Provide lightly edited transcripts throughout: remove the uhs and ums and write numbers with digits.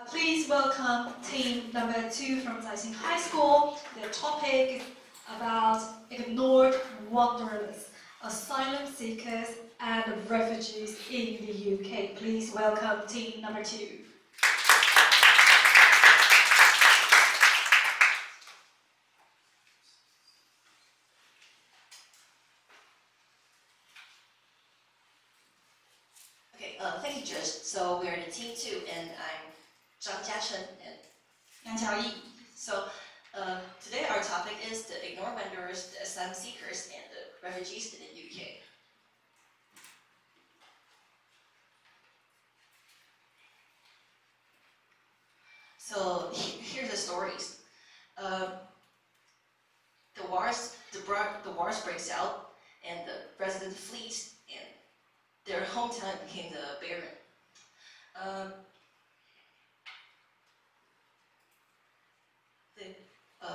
Please welcome team number 2 from Science High School. The topic is about ignored wanderers, asylum seekers and refugees in the UK. Please welcome team number 2. Okay, thank you, Judge. So we are the team 2, and I'm Zhang Jiachen and Yang Qiaoyi. So today our topic is the ignored wanderers, the asylum seekers, and the refugees in the UK. So here's the stories. The wars breaks out, and the resident flees, and their hometown became the barren.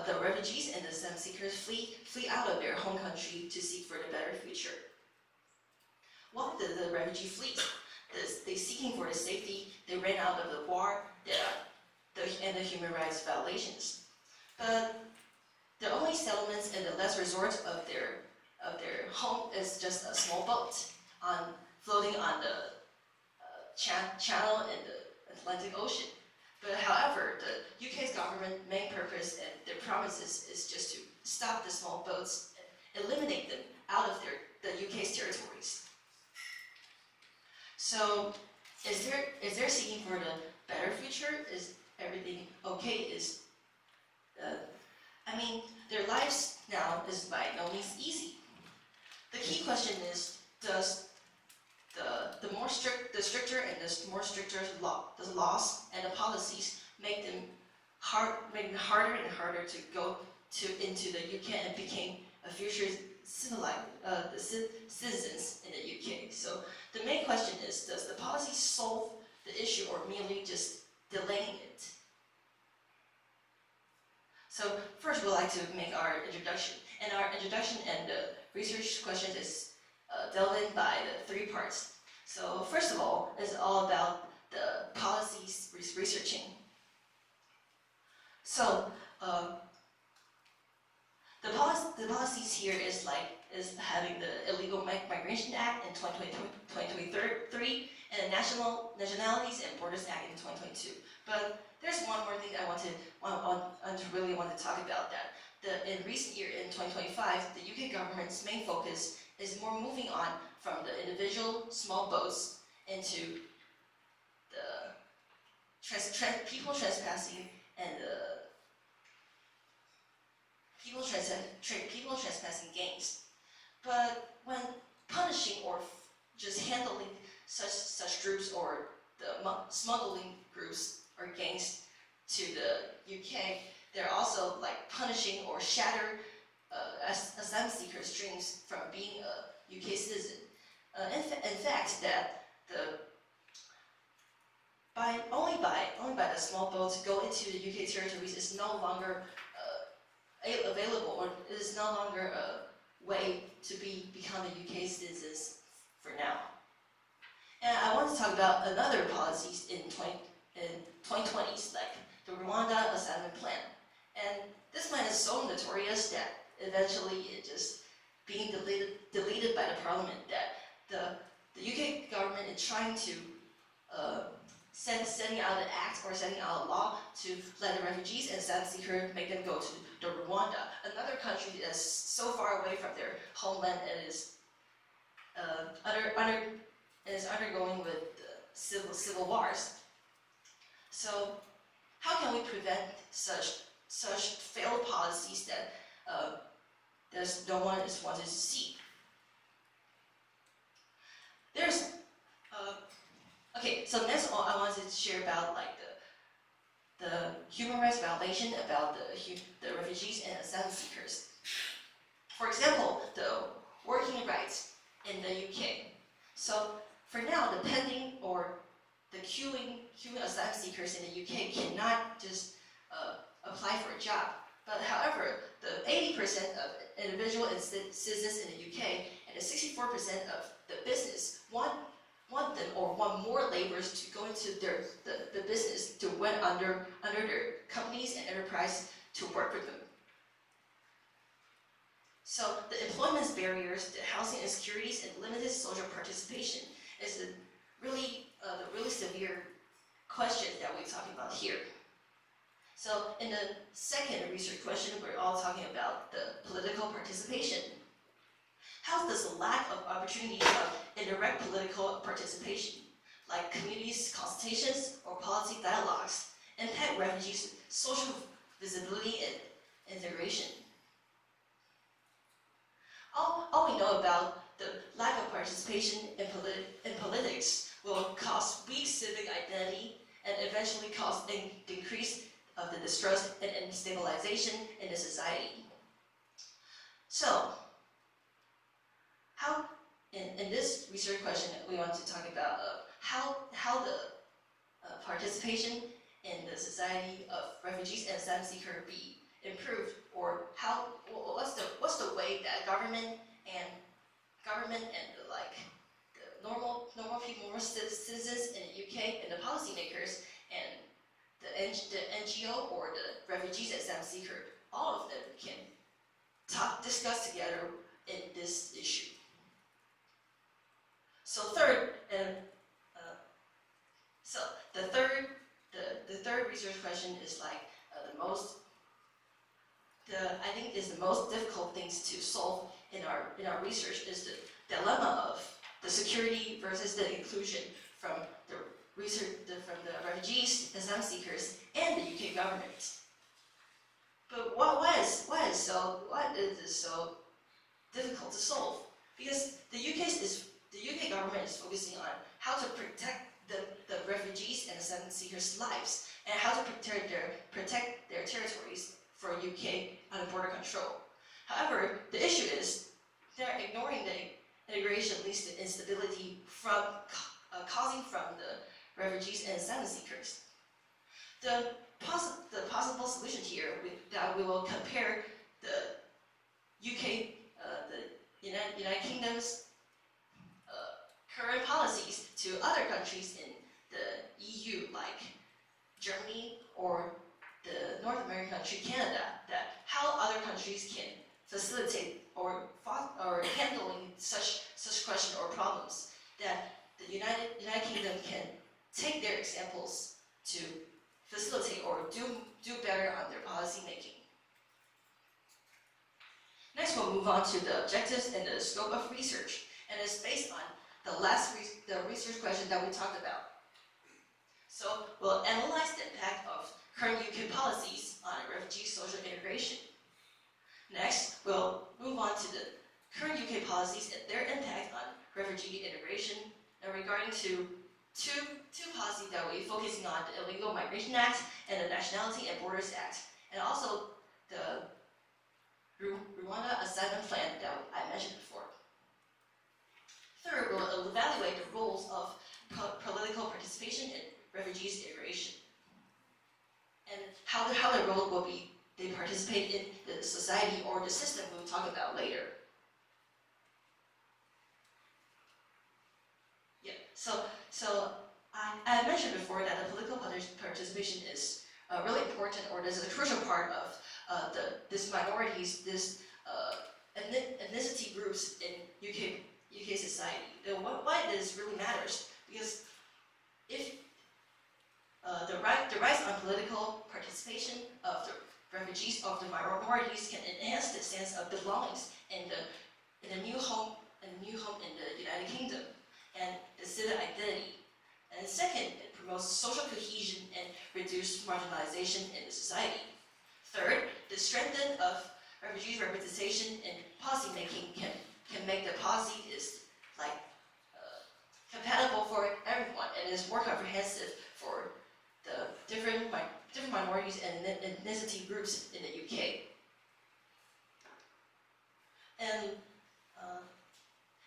The refugees and the asylum seekers flee out of their home country to seek for a better future. Why did the refugee flee? They seeking for the safety. They ran out of the war and the human rights violations. But the only settlements and the last resort of their home is just a small boat floating on the channel in the Atlantic Ocean. But however, the UK's government main purpose and their promises is just to stop the small boats and eliminate them out of the UK's territories. So, is there seeking for the better future? Is everything okay? I mean, their lives now is by no means easy. The key question is, does the stricter and the more stricter the laws and the policies make them harder and harder to go into the UK and become a future citizens in the UK. So the main question is, does the policy solve the issue or merely just delaying it? So first we'd like to make our introduction. And our introduction and the research question is delved in by the 3 parts. So first of all, it's all about the policies researching. So the policies here is having the Illegal Migration Act in 2023 and the Nationalities and Borders Act in 2022. But there's one more thing I really want to talk about. In recent year, in 2025, the UK government's main focus is more moving on from the individual small boats into the people trespassing and the people trespassing gangs. But when punishing or just handling such groups or the smuggling groups or gangs to the UK, they're also punishing or shatter asylum seekers' dreams from being a UK citizen. In fact, that only by the small boats go into the UK territories is no longer available, or it is no longer a way to become a UK citizens for now. And I want to talk about another policies in 2020s, like the Rwanda Asylum Plan. And this plan is so notorious that eventually it just being deleted by the parliament, that the UK government is trying to setting out an act or setting out a law to let the refugees and asylum seekers make them go to the Rwanda, another country that is so far away from their homeland and is undergoing with civil wars. So how can we prevent such failed policies that no one is wanted to see? Okay, so next I wanted to share about the human rights violation about the refugees and asylum seekers. For example, the working rights in the UK. So for now, the pending or the queuing asylum seekers in the UK cannot just apply for a job. But however, the 80% of individual citizens in the UK and the 64% of the business want want them or want more laborers to go into the business, to went under their companies and enterprise to work with them. So the employment barriers, the housing insecurities, and limited social participation is the really severe question that we're talking about here. So in the second research question, we're all talking about the political participation. How does the lack of opportunity of indirect political participation, like communities' consultations or policy dialogues, impact refugees' social visibility and integration? All we know about the lack of participation in politics will cause weak civic identity and eventually cause an decrease of the distrust and stabilization in the society. So, how in this research question we want to talk about how the participation in the society of refugees and asylum seekers be improved, or what's the way that government and the normal people, normal citizens in the UK and the policymakers and the NGO or the refugees and asylum seekers, all of them can discuss together in this issue. So third, the third research question is like I think is the most difficult things to solve in our research is the dilemma of the security versus the inclusion from the refugees, asylum seekers, and the UK government. But why is this so difficult to solve? Because the UK government is focusing on how to protect the refugees and asylum seekers' lives and how to protect their territories for UK border control. However, the issue is they're ignoring the integration leads to instability causing from the refugees and asylum seekers. The possible solution here that we will compare the UK, the United Kingdom's current policies to other countries in the EU, like Germany or the North American country Canada, that how other countries can facilitate or handling such question or problems, that the United Kingdom can take their examples to facilitate or do better on their policy making. Next, we'll move on to the objectives and the scope of research, and it's based on the research question that we talked about. So we'll analyze the impact of current UK policies on refugee social integration. Next, we'll move on to the current UK policies and their impact on refugee integration, and regarding to two policies that we're focusing on, the Illegal Migration Act and the Nationality and Borders Act, and also the Rwanda Asylum Plan that I mentioned before. Third, we'll evaluate the roles of political participation in refugees integration, and how their role will be they participate in the society or the system we'll talk about later. Yeah, so I mentioned before that the political participation is really important, or this is a crucial part of this minorities, this ethnicity groups in UK society. Why this really matters? Because if the rise on political participation of the refugees, of the minorities, can enhance the sense of belongings in the new home in the United Kingdom and the civic identity. And second, it promotes social cohesion and reduce marginalization in the society. Third, the strengthening of refugees' representation in policy making can make the policy is compatible for everyone and is more comprehensive for the different minorities and ethnicity groups in the UK.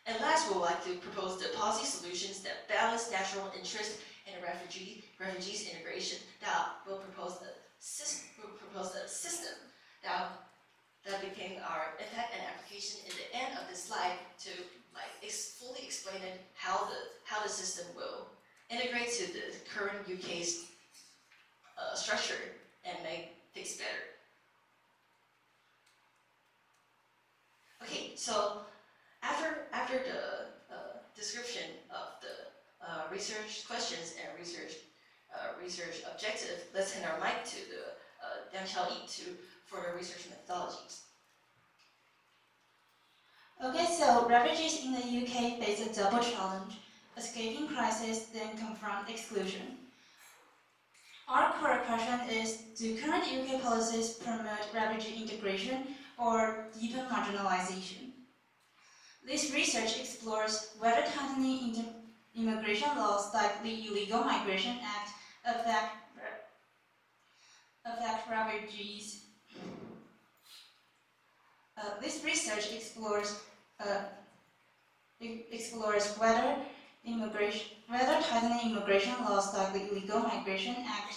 And last, we would like to propose the policy solutions that balance national interest and refugees integration. That will propose a system that became our impact and application in the end of this slide to fully explain it how the system will integrate to the current UK's structure and make things better. Okay, so after the description of the research questions and research objective, let's hand our mic to the Yang Xiaoyi for the research methodologies. Okay, so refugees in the UK face a double challenge: escaping crisis, then confront exclusion. Our core question is, do current UK policies promote refugee integration or deepen marginalization? This research explores whether tightening immigration laws like the Illegal Migration Act affect refugees. This research explores whether tightening immigration laws like the Illegal Migration Act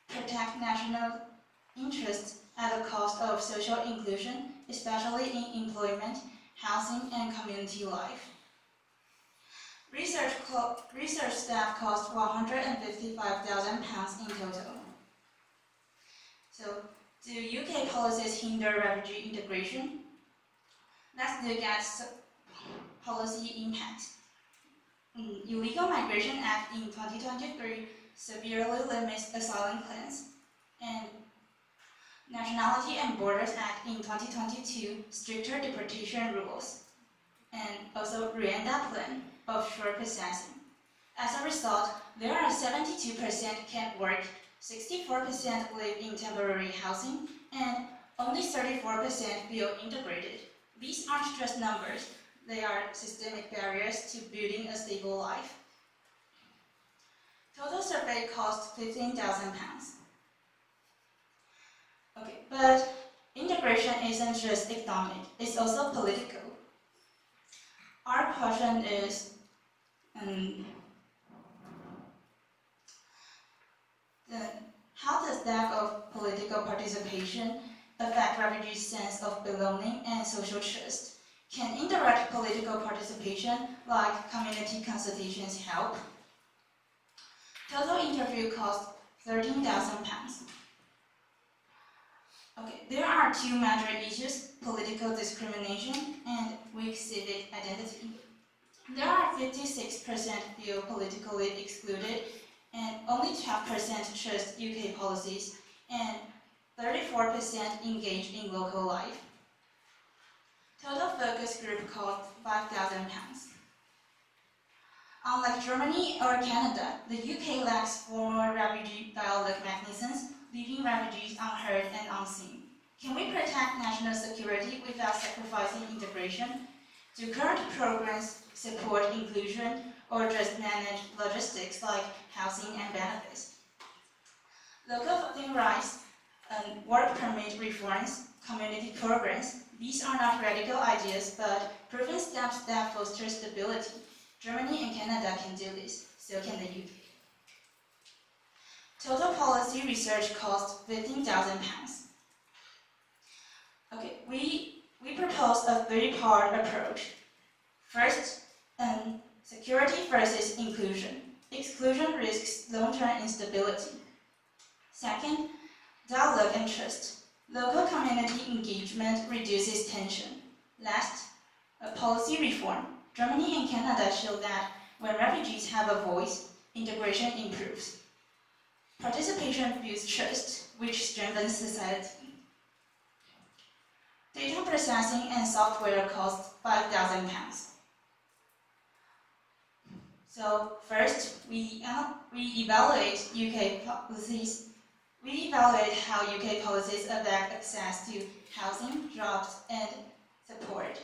protect national interests at the cost of social inclusion, especially in employment, housing, and community life. Research staff cost £155,000 in total. So, do UK policies hinder refugee integration? Let's look at policy impact. Illegal Migration Act in 2023 severely limits asylum claims, and Nationality and Borders Act in 2022 stricter deportation rules, and also Rwanda Plan offshore processing. As a result, there are 72% can't work, 64% live in temporary housing, and only 34% feel integrated. These aren't just numbers, they are systemic barriers to building a stable life. Total survey cost £15,000. Okay, but integration isn't just economic, it's also political. Our question is, how does lack of political participation affect refugees' sense of belonging and social trust? Can indirect political participation, like community consultations, help? Total interview cost £13,000. Okay, there are two major issues: political discrimination and weak civic identity. There are 56% feel politically excluded, and only 12% trust UK policies, and 34% engage in local life. Total focus group cost £5,000. Unlike Germany or Canada, the UK lacks formal refugee dialogue mechanisms, leaving refugees unheard and unseen. Can we protect national security without sacrificing integration? Do current programs support inclusion or just manage logistics like housing and benefits? Local voting rights, work permit reforms, community programs, these are not radical ideas, but proven steps that foster stability. Germany and Canada can do this, so can the UK. Total policy research cost £15,000. Okay, we propose a three-part approach. First, security versus inclusion. Exclusion risks long-term instability. Second, dialogue and trust. Local community engagement reduces tension. Last, policy reform. Germany and Canada show that when refugees have a voice, integration improves. Participation builds trust, which strengthens society. Data processing and software cost £5,000. So first, we evaluate UK policies. We evaluate how UK policies affect access to housing, jobs, and support.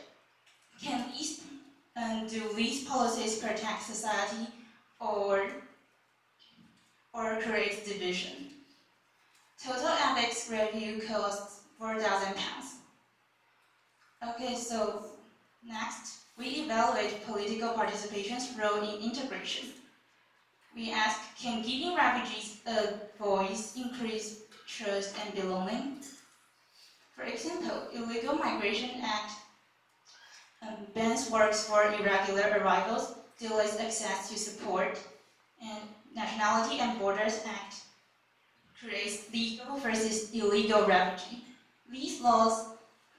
Do these policies protect society or create division? Total ethics review costs £4,000. Okay, so next, we evaluate political participation's role in integration. We ask, can giving refugees a voice increase trust and belonging? For example, Illegal Migration Act bans works for irregular arrivals, delays access to support, and Nationality and Borders Act creates legal versus illegal refugee. These laws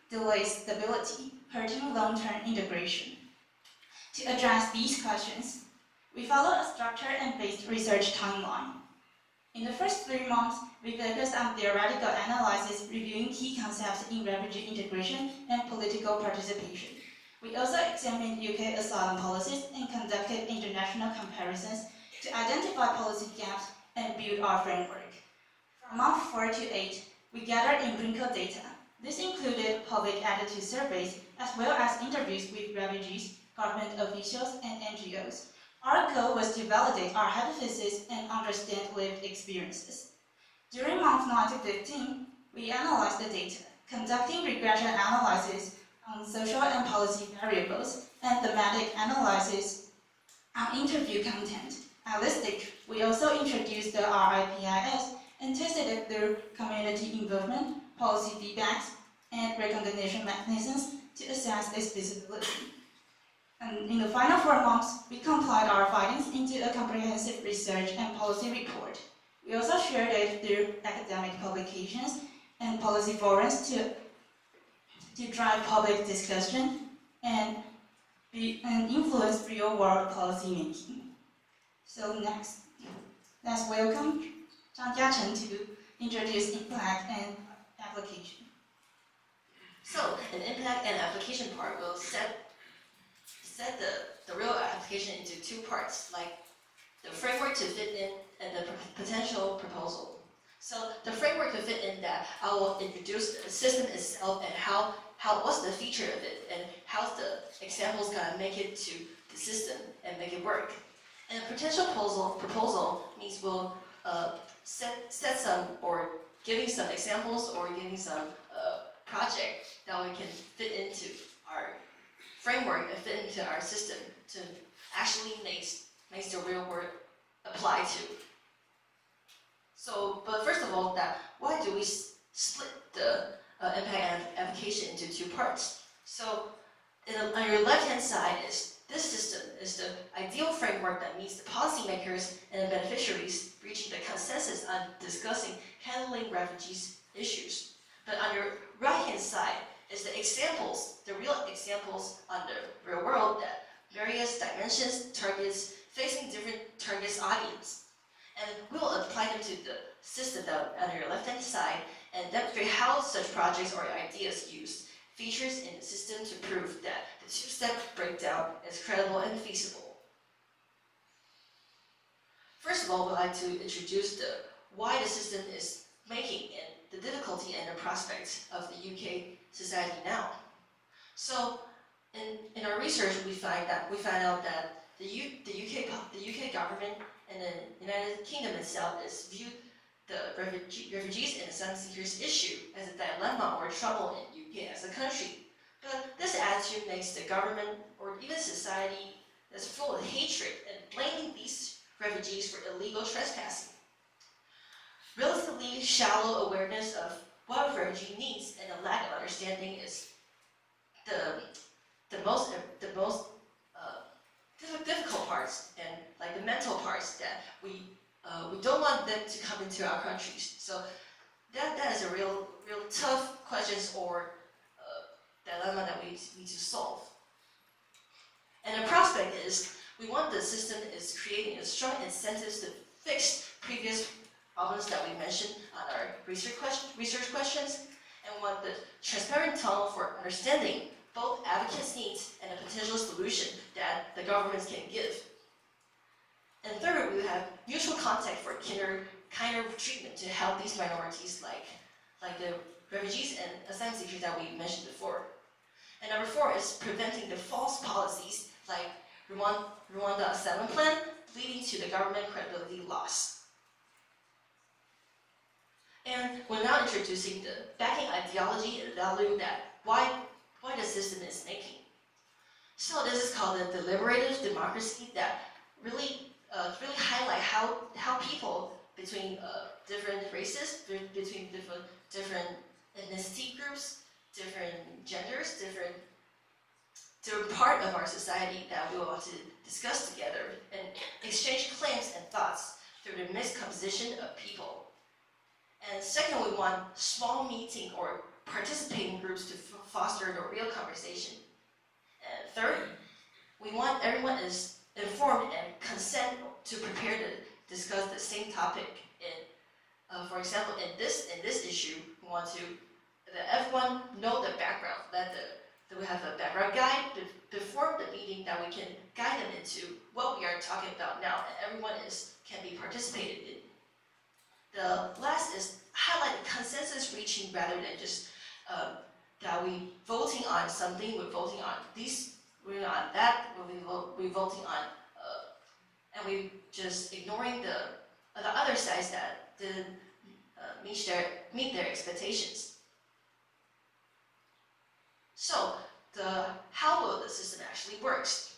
delay stability, hurting long-term integration. To address these questions, we follow a structured and based research timeline. In the first 3 months, we focused on theoretical analysis, reviewing key concepts in refugee integration and political participation. We also examined UK asylum policies and conducted international comparisons to identify policy gaps and build our framework. From month 4 to 8, we gathered empirical data. This included public attitude surveys as well as interviews with refugees, government officials, and NGOs. Our goal was to validate our hypothesis and understand lived experiences. During month 9 to 15, we analyzed the data, conducting regression analysis on social and policy variables and thematic analysis on interview content. At this stage, we also introduced the RIPIS and tested it through community involvement, policy feedbacks, and recognition mechanisms to assess its feasibility. And in the final 4 months, we compiled our findings into a comprehensive research and policy report. We also shared it through academic publications and policy forums to drive public discussion and influence real-world policy making. So next, let's welcome Zhang Jiachen to introduce impact and application. So, an impact and application part will set the real application into 2 parts, like the framework to fit in and the potential proposal. So the framework to fit in that I will introduce the system itself and what's the feature of it and how's the examples gonna make it to the system and make it work. And the potential proposal means we'll set some or giving some examples or giving some project that we can fit into our framework and fit into our system to actually makes the real world apply to. So, but first of all, why do we split the impact and application into 2 parts? So, on your left-hand side is this system is the ideal framework that meets the policymakers and the beneficiaries reaching the consensus on discussing handling refugees issues. But on your right-hand side is the examples, the real examples on the real world that various dimensions, targets, facing different targets audience. And we will apply them to the system that on your left-hand side and demonstrate how such projects or ideas use features in the system to prove that the 2-step breakdown is credible and feasible. First of all, we'd like to introduce why the system is making and the difficulty and the prospects of the UK society now. So, in our research, we found out that the UK government and the United Kingdom itself is viewed the refugees and asylum seekers issue as a dilemma or trouble in UK as a country. But this attitude makes the government or even society that's full of hatred and blaming these refugees for illegal trespassing. Relatively shallow awareness of what a refugee needs and a lack of understanding is the most difficult parts and like the mental parts that we don't want them to come into our countries. So that is a real tough questions or dilemma that we need to solve. And the prospect is we want the system is creating a strong incentives to fix previous problems that we mentioned on our research questions, and want the transparent tone for understanding both advocates' needs and a potential solution that the governments can give. And third, we have mutual contact for kinder treatment to help these minorities like the refugees and asylum seekers that we mentioned before. And number 4 is preventing the false policies like Rwanda Asylum Plan leading to the government credibility loss. And we're now introducing the backing ideology and value that why the system is making. So this is called the deliberative democracy that really highlight how people between different races, between different ethnicity groups, different genders, different they're part of our society that we want to discuss together and exchange claims and thoughts through the mixed composition of people. And second, we want small meeting or participating groups to foster the real conversation. And third, we want everyone is informed and consent to prepare to discuss the same topic. For example, in this issue, we want to that everyone know the background, that we have a background guide before the meeting that we can guide them into what we are talking about now, and everyone can be participated in. The last is highlight consensus reaching rather than just that we voting on something, we're voting on this, we're on that, we're voting on, and we just ignoring the other sides that didn't meet their expectations. So how will the system actually works?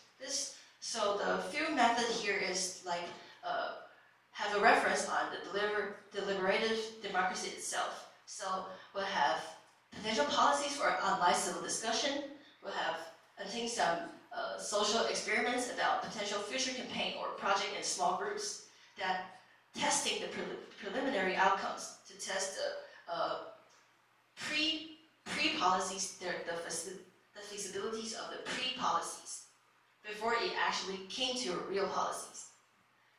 So the field method here is like have a reference on the deliberative democracy itself. So we'll have potential policies for online civil discussion. We'll have some social experiments about potential future campaign or project in small groups that testing the preliminary outcomes to test the pre-policies, the feasibilities of the pre-policies before it actually came to real policies.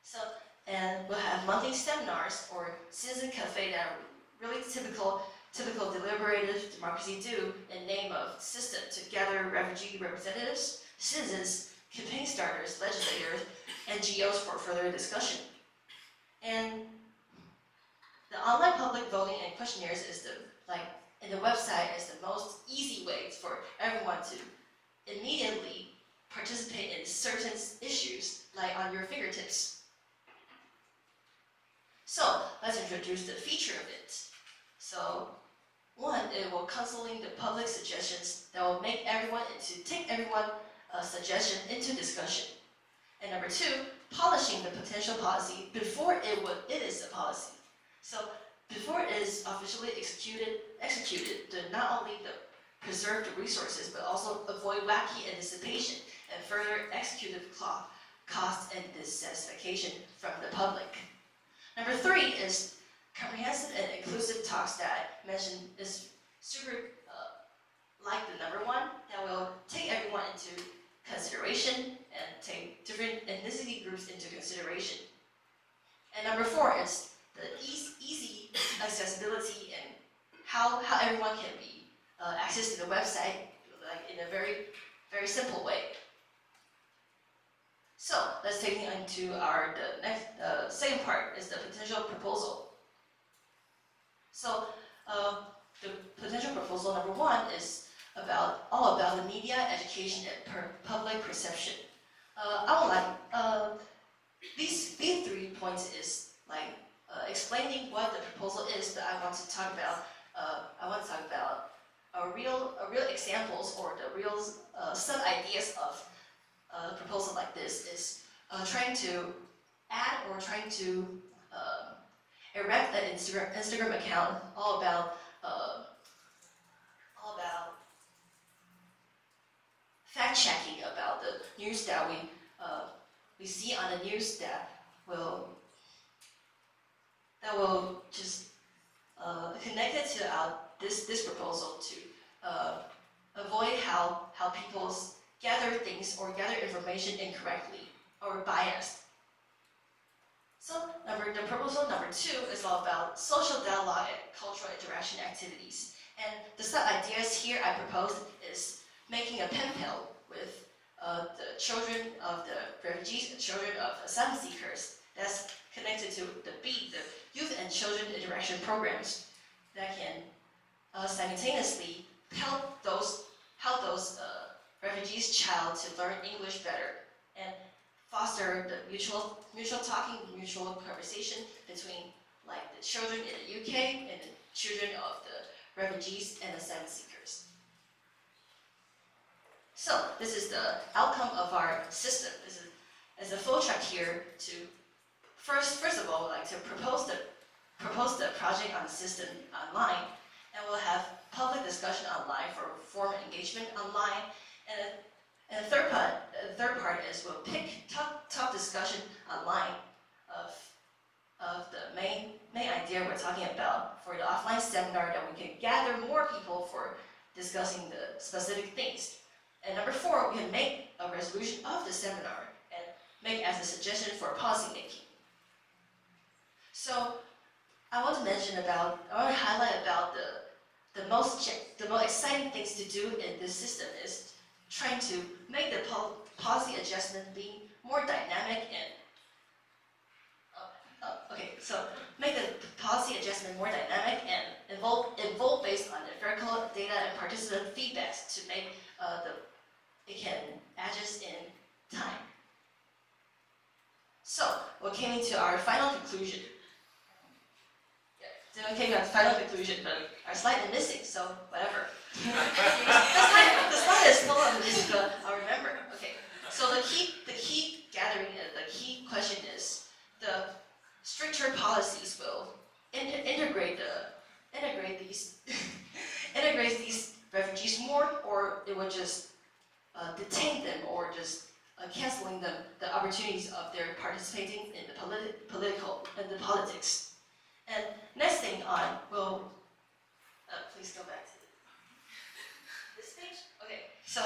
So, and we'll have monthly seminars or citizen cafe that are really typical deliberative democracy do in name of system to gather refugee representatives, citizens, campaign starters, legislators, NGOs for further discussion. And the online public voting and questionnaires is and the website is the most easy way for everyone to immediately participate in certain issues, like on your fingertips. So let's introduce the feature of it. So one, it will counseling the public suggestions that will take everyone's suggestion into discussion. And number two, polishing the potential policy before it is a policy. So before it is officially executed to not only preserve the resources, but also avoid wacky anticipation and further executive cost and dissatisfaction from the public. Number three is comprehensive and inclusive talks that I mentioned is super like the number one, that will take everyone into consideration and take different ethnicity groups into consideration. And number four is the easy accessibility and how everyone can be access to the website in a very, very simple way. So let's take it into the next second part is the potential proposal. So the potential proposal number one is all about the media, education, and public perception. I would these 3 points is explaining what the proposal is, but I want to talk about real examples or the real some ideas of a proposal like this is trying to add or trying to erect an Instagram account all about fact checking about the news that we see on the news that will just connect it to this proposal to avoid how people gather things or gather information incorrectly or biased. So the proposal number two is all about social dialogue and cultural interaction activities. And the sub ideas here I proposed is making a pen pal with the children of the refugees and children of asylum seekers that's connected to the Youth and Children Interaction Programs that can simultaneously help those refugees' child to learn English better and foster the mutual talking, mutual conversation between the children in the UK and the children of the refugees and asylum seekers. So this is the outcome of our system. This is a flow chart here to first of all to propose the project on the system online, and we'll have public discussion online for formal engagement online, and And the third part is we'll pick top discussion online of the main idea we're talking about for the offline seminar, that we can gather more people for discussing the specific things. And number 4, we can make a resolution of the seminar and make as a suggestion for policy making. So I want to highlight about the most exciting things to do in this system is trying to make the policy adjustment be more dynamic and make the policy adjustment more dynamic and involved based on empirical data and participant feedbacks to make it can adjust in time. So we came into our final conclusion. Yeah, we came to our final conclusion, but our slide is missing, so whatever. the slide is still on this, but I'll remember. Okay. So the key gathering, the key question is the stricter policies will integrate these refugees more, or it will just detain them, or just canceling them the opportunities of their participating in the politics. And next thing on, we'll please go back to this page. Okay, so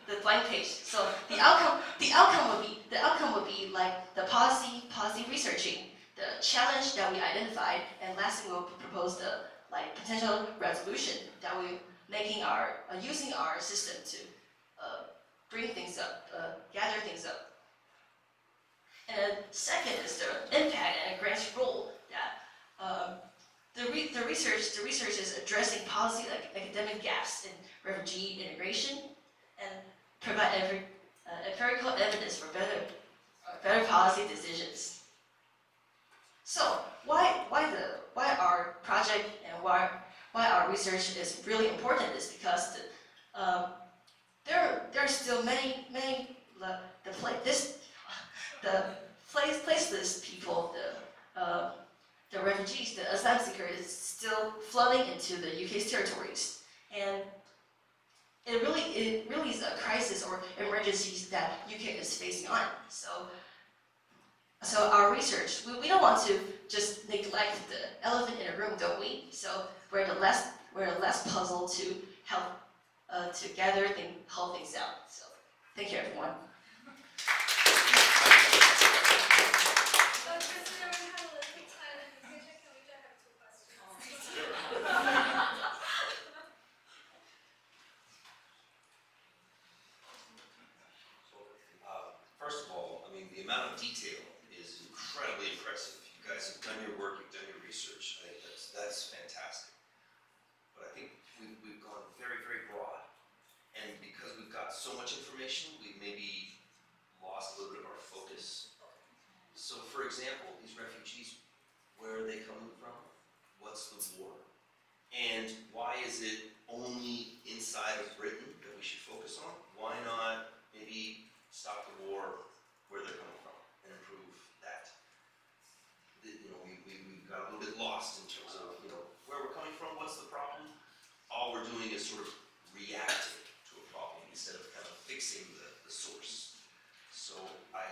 the blank page. So the outcome would be like the policy researching, the challenge that we identified, and lastly we'll propose the potential resolution that we using our system to bring things up, gather things up. And then second is the impact and grants role that the research is addressing policy academic gaps in refugee integration and provide empirical evidence for better policy decisions. So why our project and why our research is really important is because there are still many placeless people, the refugees, the asylum seekers is still flooding into the UK's territories, and it really is a crisis or emergencies that UK is facing on. So our research, we don't want to just neglect the elephant in the room, don't we? So we're the less puzzle to help to help things out. So thank you, everyone. First of all, I mean, the amount of detail is incredibly impressive. You guys have done your work, you've done your research. I think that's fantastic. But I think we've gone very, very broad. And because we've got so much information, we've maybe lost a little bit of our focus. So for example, these refugees, where are they coming from? What's the war? And why is it only inside of Britain that we should focus on? Why not maybe stop the war where they're coming from and improve that? We got a little bit lost in terms of, where we're coming from, what's the problem? All we're doing is sort of reacting to a problem instead of kind of fixing the source. So I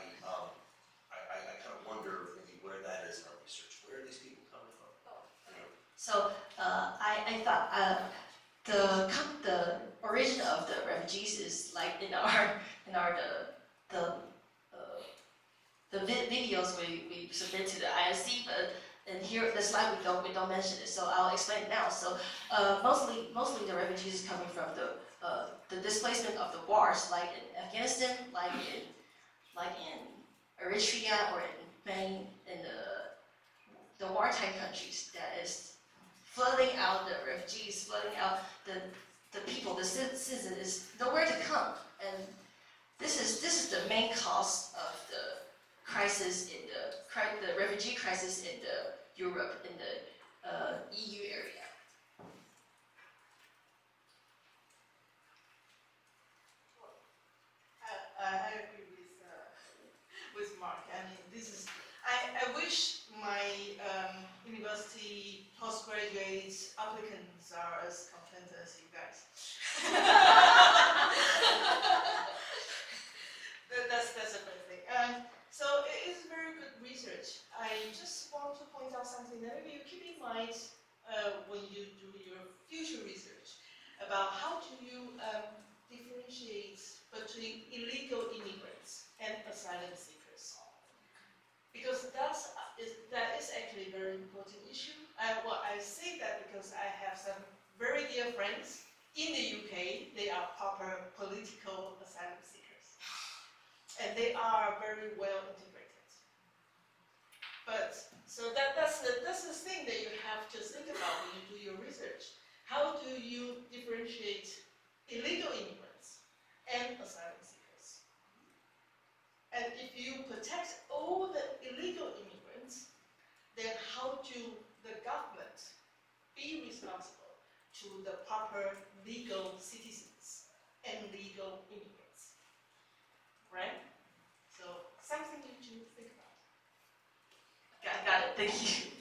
kind of wonder maybe where that is in our research. Where are these people coming from? So I thought the origin of the refugees is like in the videos we submit to the ISC, but in here the slide we don't mention it. So I'll explain it now. So mostly the refugees coming from the displacement of the wars, like in Afghanistan, like in Eritrea, or in the wartime countries, that is flooding out the refugees, flooding out the people, the citizens, is nowhere to come, and this is the main cause of the crisis in the refugee crisis in the Europe, in the EU area. I agree with Mark. I mean, I wish my university postgraduate applicants are as content as you guys. research, I just want to point out something that maybe you keep in mind when you do your future research about how do you differentiate between illegal immigrants and asylum seekers. Because that is actually a very important issue. Well, I say that because I have some very dear friends in the UK. They are proper political asylum seekers, and they are very well integrated. But so that's the thing that you have to think about when you do your research. How do you differentiate illegal immigrants and asylum seekers? And if you protect all the illegal immigrants, then how do the government be responsible to the proper legal citizens and legal immigrants? Right? So something you should think about. Got it. Thank you.